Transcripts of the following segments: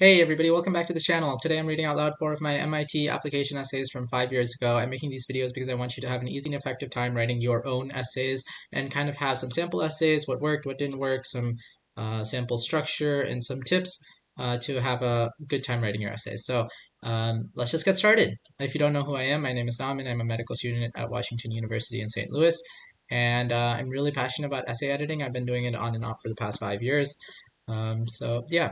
Hey everybody, welcome back to the channel. Today I'm reading out loud four of my MIT application essays from 5 years ago. I'm making these videos because I want you to have an easy and effective time writing your own essays and kind of have some sample essays, what worked, what didn't work, some sample structure, and some tips to have a good time writing your essays. So let's just get started. If you don't know who I am, my name is Naman. I'm a medical student at Washington University in St. Louis, and I'm really passionate about essay editing. I've been doing it on and off for the past 5 years. So yeah.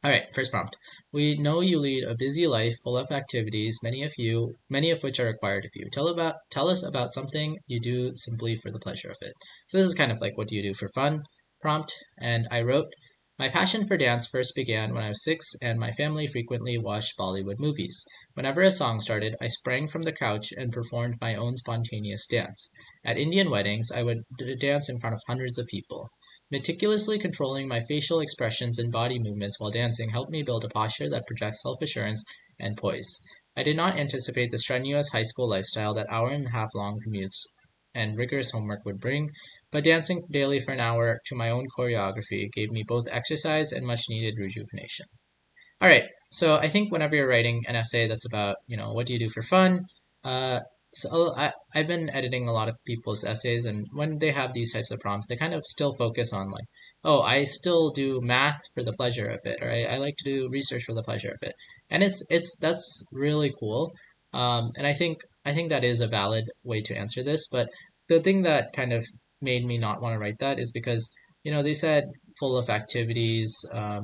All right, first prompt. We know you lead a busy life full of activities, many of which are required of you. Tell us about something you do simply for the pleasure of it. So this is kind of like what do you do for fun prompt, and I wrote, my passion for dance first began when I was 6 and my family frequently watched Bollywood movies. Whenever a song started, I sprang from the couch and performed my own spontaneous dance. At Indian weddings, I would dance in front of hundreds of people. Meticulously controlling my facial expressions and body movements while dancing helped me build a posture that projects self-assurance and poise. I did not anticipate the strenuous high school lifestyle that hour-and-a-half long commutes and rigorous homework would bring, but dancing daily for an hour to my own choreography gave me both exercise and much-needed rejuvenation. All right, so I think whenever you're writing an essay that's about, what do you do for fun, uh, I've been editing a lot of people's essays, and when they have these types of prompts, they kind of still focus on like, oh, I still do math for the pleasure of it, or I like to do research for the pleasure of it, and that's really cool, and I think that is a valid way to answer this. But the thing that kind of made me not want to write that is because they said full of activities,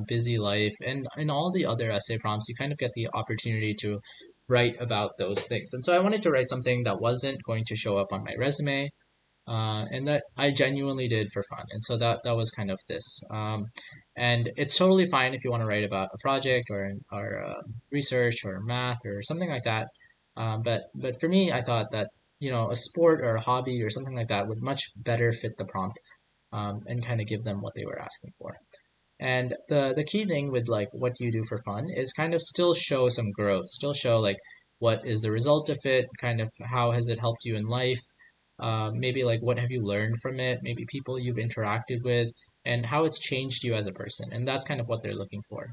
busy life, and in all the other essay prompts, you kind of get the opportunity to write about those things. And so I wanted to write something that wasn't going to show up on my resume, and that I genuinely did for fun. And so that was kind of this. And it's totally fine if you want to write about a project or research or math or something like that. But for me, I thought that a sport or a hobby or something like that would much better fit the prompt, and kind of give them what they were asking for. And the key thing with like what do you do for fun is kind of still show some growth, still show like what is the result of it, kind of how has it helped you in life, maybe like what have you learned from it, maybe people you've interacted with, and how it's changed you as a person. And that's kind of what they're looking for,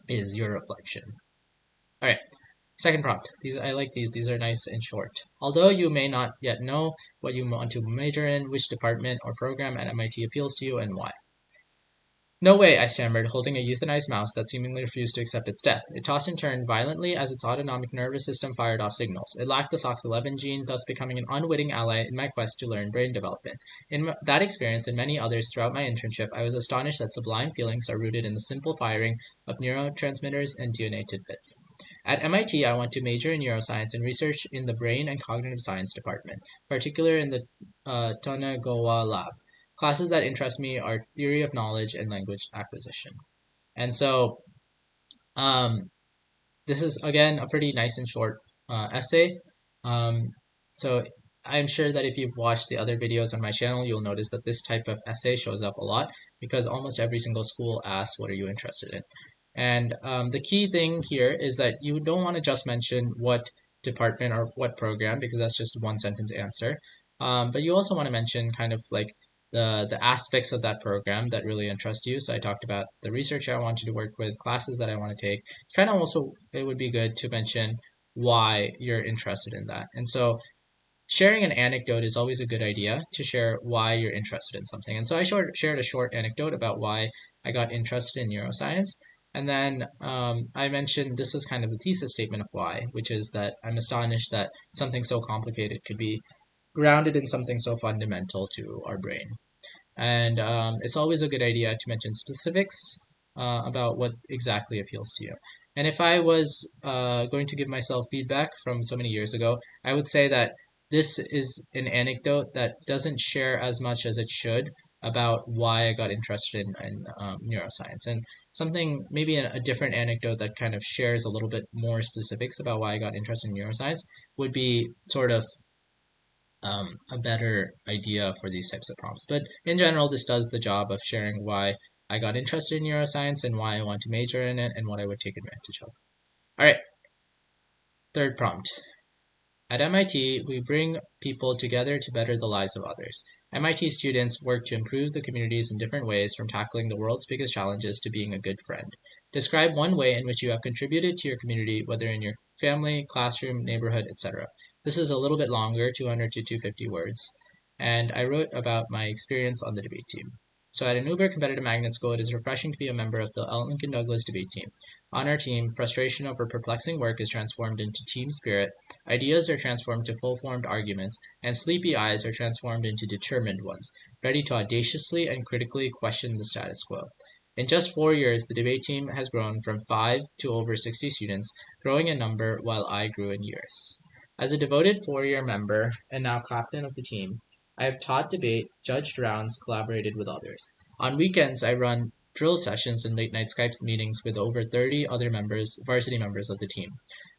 is your reflection. All right, second prompt. These I like these. These are nice and short. Although you may not yet know what you want to major in, which department or program at MIT appeals to you and why. No way, I stammered, holding a euthanized mouse that seemingly refused to accept its death. It tossed and turned violently as its autonomic nervous system fired off signals. It lacked the SOX11 gene, thus becoming an unwitting ally in my quest to learn brain development. In that experience and many others throughout my internship, I was astonished that sublime feelings are rooted in the simple firing of neurotransmitters and DNA tidbits. At MIT, I want to major in neuroscience and research in the brain and cognitive science department, particularly in the Tonegawa lab. Classes that interest me are theory of knowledge and language acquisition. And so um, this is, again, a pretty nice and short essay. Um, so I'm sure that if you've watched the other videos on my channel, you'll notice that this type of essay shows up a lot because almost every single school asks, what are you interested in? And the key thing here is that you don't want to just mention what department or what program because that's just one sentence answer. But you also want to mention kind of like the aspects of that program that really interest you. So I talked about the research I wanted to work with, classes that I want to take. Kind of also, it would be good to mention why you're interested in that. And so sharing an anecdote is always a good idea to share why you're interested in something. And so I shared a short anecdote about why I got interested in neuroscience. And then I mentioned this was kind of the thesis statement of why, which is that I'm astonished that something so complicated could be grounded in something so fundamental to our brain. And it's always a good idea to mention specifics about what exactly appeals to you. And if I was going to give myself feedback from so many years ago, I would say that this is an anecdote that doesn't share as much as it should about why I got interested in neuroscience. And something, maybe a different anecdote that kind of shares a little bit more specifics about why I got interested in neuroscience would be sort of a better idea for these types of prompts. But in general, this does the job of sharing why I got interested in neuroscience and why I want to major in it and what I would take advantage of. All right, third prompt. At MIT, we bring people together to better the lives of others. MIT students work to improve the communities in different ways, from tackling the world's biggest challenges to being a good friend. Describe one way in which you have contributed to your community, whether in your family, classroom, neighborhood, etc. This is a little bit longer, 200 to 250 words. And I wrote about my experience on the debate team. So at an uber competitive magnet school, it is refreshing to be a member of the Lincoln Douglas debate team. On our team, frustration over perplexing work is transformed into team spirit, ideas are transformed to full-formed arguments, and sleepy eyes are transformed into determined ones, ready to audaciously and critically question the status quo. In just 4 years, the debate team has grown from 5 to over 60 students, growing in number while I grew in years. As a devoted 4-year member and now captain of the team, I have taught debate, judged rounds, collaborated with others. On weekends, I run drill sessions and late-night Skype meetings with over 30 other varsity members of the team.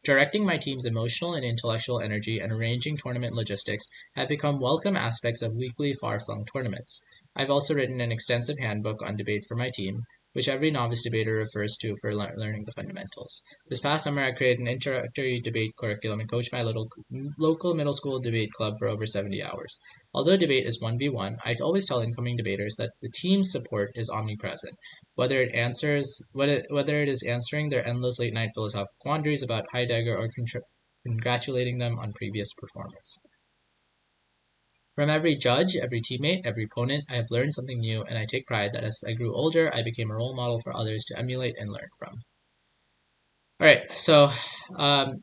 Directing my team's emotional and intellectual energy and arranging tournament logistics have become welcome aspects of weekly far-flung tournaments. I've also written an extensive handbook on debate for my team, which every novice debater refers to for learning the fundamentals. This past summer, I created an introductory debate curriculum and coached my local middle school debate club for over 70 hours. Although debate is 1v1, I always tell incoming debaters that the team's support is omnipresent, whether it is answering their endless late-night philosophical quandaries about Heidegger or congratulating them on previous performance. From every judge, every teammate, every opponent, I have learned something new, and I take pride that as I grew older, I became a role model for others to emulate and learn from. All right, so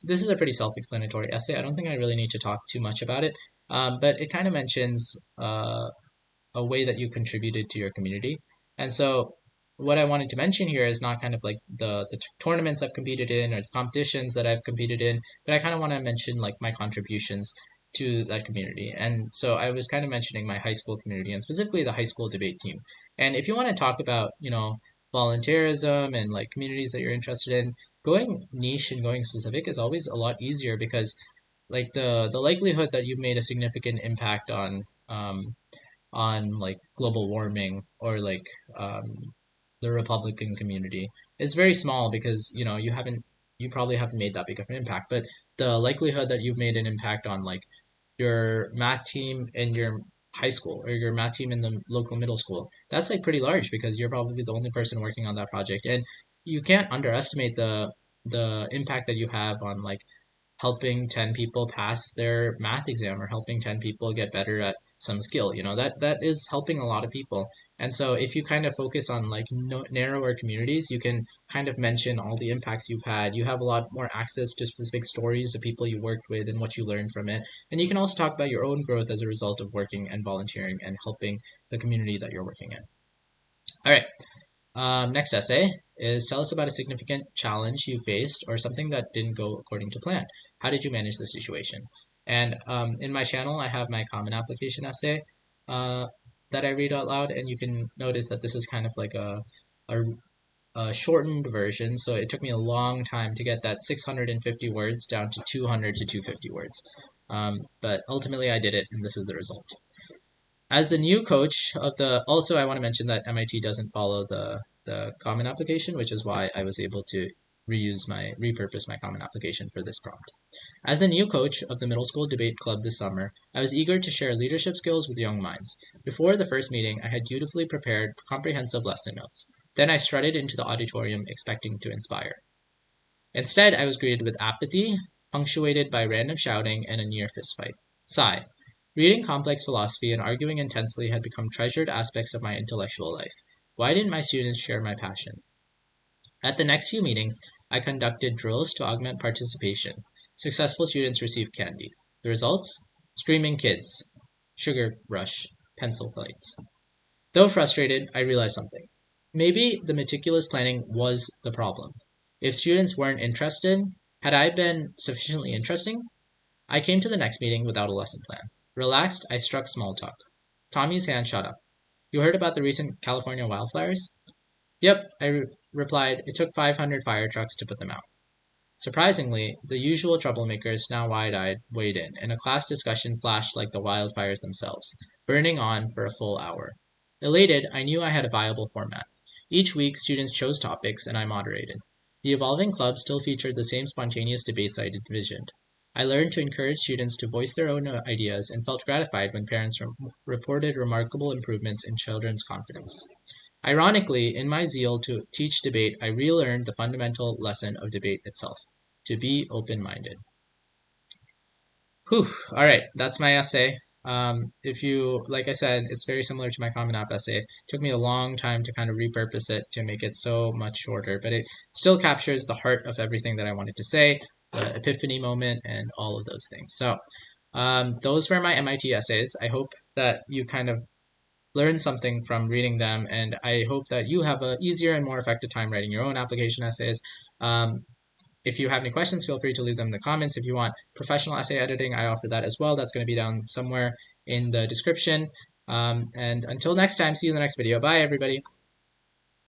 this is a pretty self-explanatory essay. I don't think I really need to talk too much about it, but it kind of mentions a way that you contributed to your community. And so what I wanted to mention here is not kind of like the tournaments I've competed in or the competitions that I've competed in, but I kind of want to mention like my contributions to that community. And so I was kind of mentioning my high school community and specifically the high school debate team. And if you want to talk about, volunteerism and like communities that you're interested in, going niche and going specific is always a lot easier because like the likelihood that you've made a significant impact on like global warming or like the Republican community is very small because you probably haven't made that big of an impact. But the likelihood that you've made an impact on like your math team in your high school or your math team in the local middle school, that's like pretty large because you're probably the only person working on that project. And you can't underestimate the impact that you have on like helping 10 people pass their math exam or helping 10 people get better at some skill. That is helping a lot of people. And so if you kind of focus on like narrower communities, you can kind of mention all the impacts you've had. You have a lot more access to specific stories of people you worked with and what you learned from it. And you can also talk about your own growth as a result of working and volunteering and helping the community that you're working in. All right. Next essay is tell us about a significant challenge you faced or something that didn't go according to plan. How did you manage the situation? And in my channel, I have my common application essay that I read out loud, and you can notice that this is kind of like a shortened version. So it took me a long time to get that 650 words down to 200 to 250 words. But ultimately I did it, and this is the result. As the new coach of also I want to mention that MIT doesn't follow the common application, which is why I was able to repurpose my common application for this prompt. As the new coach of the middle school debate club this summer, I was eager to share leadership skills with young minds. Before the first meeting, I had dutifully prepared comprehensive lesson notes. Then I strutted into the auditorium expecting to inspire. Instead, I was greeted with apathy, punctuated by random shouting and a near fistfight. Sigh. Reading complex philosophy and arguing intensely had become treasured aspects of my intellectual life. Why didn't my students share my passion? At the next few meetings, I conducted drills to augment participation. Successful students received candy. The results? Screaming kids, sugar rush, pencil fights. Though frustrated, I realized something. Maybe the meticulous planning was the problem. If students weren't interested, had I been sufficiently interesting? I came to the next meeting without a lesson plan. Relaxed, I struck small talk. Tommy's hand shot up. You heard about the recent California wildfires? Yep, I replied. It took 500 fire trucks to put them out. Surprisingly, the usual troublemakers, now wide-eyed, weighed in, and a class discussion flashed like the wildfires themselves, burning on for a full hour. Elated, I knew I had a viable format. Each week, students chose topics, and I moderated. The evolving club still featured the same spontaneous debates I envisioned. I learned to encourage students to voice their own ideas and felt gratified when parents reported remarkable improvements in children's confidence. Ironically, in my zeal to teach debate, I relearned the fundamental lesson of debate itself, to be open-minded. Whew. All right, that's my essay. If you, like I said, it's very similar to my CommonApp essay. It took me a long time to kind of repurpose it to make it so much shorter, but it still captures the heart of everything that I wanted to say, the epiphany moment, and all of those things. So those were my MIT essays. I hope that you kind of learned something from reading them, and I hope that you have an easier and more effective time writing your own application essays. If you have any questions, feel free to leave them in the comments. If you want professional essay editing, I offer that as well. That's going to be down somewhere in the description. And until next time, see you in the next video. Bye, everybody.